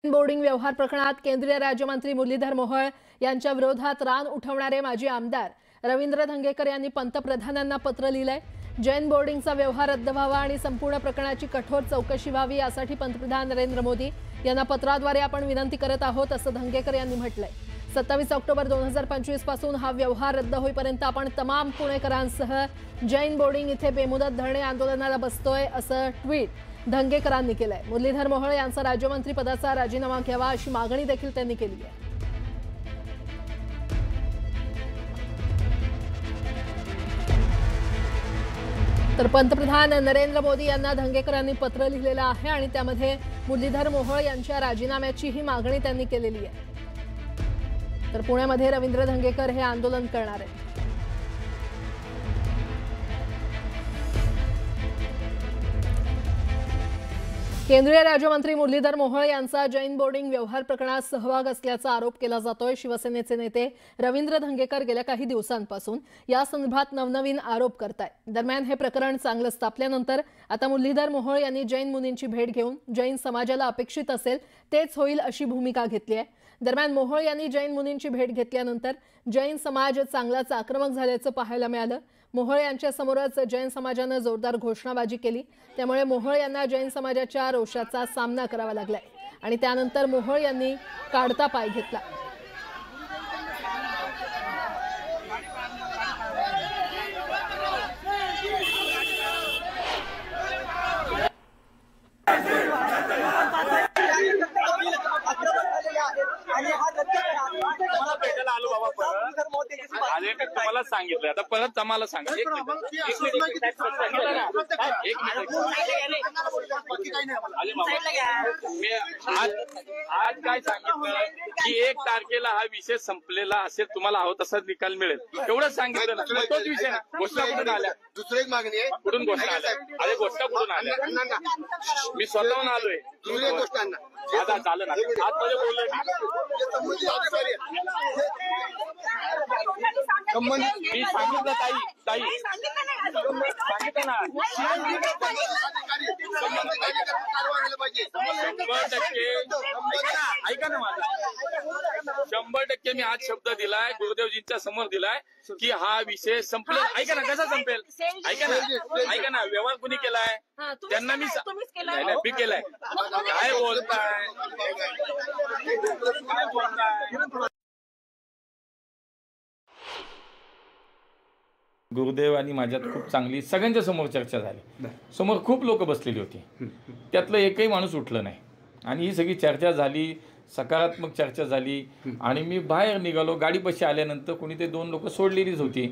Boarding व्यवहार प्रकरणात केंद्रीय राज्यमंत्री मुरलीधर मोहोळ यांच्या विरोधात रान उठवणारे माजी आमदार रवींद्र धंगेकर यांनी पंतप्रधानांना पत्र लिहिलंय। जैन बोर्डिंगचा व्यवहार रद्द व्हावा आणि संपूर्ण प्रकरणाची कठोर चौकशी व्हावी यासाठी पंतप्रधान नरेंद्र मोदी यांना पत्राद्वारे आपण विनंती करत आहोत असं धंगेकर यांनी म्हटलंय। 27 ऑक्टोबर 2025 पासून हा व्यवहार रद्द होईपर्यंत आपण तमाम पुणेकरांसह जैन बोर्डिंग इथे बेमुदत धरणे आंदोलनाला बसतोय असं ट्विट धंगेकरांनी केलंय। मुरलीधर मोहोळ यांचा राज्यमंत्री पदाचा राजीनामा घ्यावा अशी मागणी देखील त्यांनी केली आहे। तर पंतप्रधान नरेंद्र मोदी यांना धंगेकरांनी पत्र लिहिलेलं आहे आणि त्यामध्ये मुरलीधर मोहोळ यांच्या राजीनाम्याची ही मागणी त्यांनी केलेली आहे। तर पुण्यामध्ये रवींद्र धंगेकर हे आंदोलन करणार आहेत। केंद्रीय राज्यमंत्री मुरलीधर मोहोळ यांचा जैन बोर्डिंग व्यवहार प्रकरणात सहभाग असल्याचा आरोप केला जातोय। शिवसेनेचे नेते रवींद्र धंगेकर गेल्या काही दिवसांपासून या संदर्भात नवनवीन आरोप करतायत। दरम्यान हे प्रकरण चांगलं तापल्यानंतर आता मुरलीधर मोहोळ यांनी जैन मुनींची भेट घेऊन जैन समाजाला अपेक्षित असेल तेच होईल अशी भूमिका घेतली आहे। दरम्यान मोहोळ यांनी जैन मुनींची भेट घेतल्यानंतर जैन समाज चांगलाच आक्रमक झाल्याचं पाहायला मिळालं। मोहोळ यांच्या समोरच जैन समाजानं जोरदार घोषणाबाजी केली, त्यामुळे मोहोळ यांना जैन समाजाच्या रोषाचा सामना करावा लागलाय आणि त्यानंतर मोहोळ यांनी काढता पाय घेतला। मला सांगितलं आता परत आम्हाला सांगा। आज काय सांगितलं की 1 तारखेला हा विषय संपलेला असेल, तुम्हाला हवं तसाच निकाल मिळेल एवढंच सांगितलं ना। तोच विषय ना। घोषणा कुठून आल्या? दुसरी एक मागणी आहे, कुठून घोषणा आल्या? अरे घोषणा कुठून आल्या? मी स्वतःहून आलोय। आता झालं ना, आतमध्ये बोललोय मी सांगितलं ताई सांगितलं ना 100% ऐका ना माझा 100% मी आज शब्द दिलाय, गुरुदेवजींच्या समोर दिलाय की हा विषय संपलेला। ऐका ना कसा संपेल? ऐका ना व्यवहार कुणी केलाय? त्यांना मी केलाय। काय बोलताय? गुरुदेव आणि माझ्यात खूप चांगली सगळ्यांच्या समोर चर्चा झाली। समोर खूप लोक बसलेली होती, त्यातलं एकही माणूस उठलं नाही आणि ही सगळी चर्चा झाली, सकारात्मक चर्चा झाली आणि मी बाहेर निघालो। गाडीपाशी आल्यानंतर कोणी ते 2 लोक सोडलेलीच होती,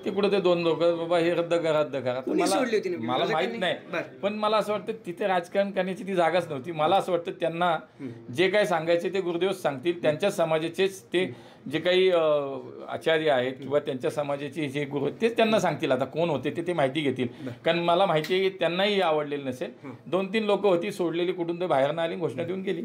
ते कुठं ते 2 लोक बाबा हे रद्द करा मला माहित नाही, पण मला असं वाटतं तिथे राजकारण करण्याची ती जागाच नव्हती। मला असं वाटतं त्यांना जे काही सांगायचे ते गुरुदेवच सांगतील, त्यांच्या समाजाचेच ते जे काही आचार्य आहेत किंवा त्यांच्या समाजाचे जे गुरु तेच त्यांना सांगतील आता कोण होते ते माहिती घेतील। कारण मला माहिती आहे की त्यांनाही आवडलेलं नसेल। 2-3 लोक होती सोडलेली, कुठून ते बाहेर न आली, घोषणा देऊन गेली।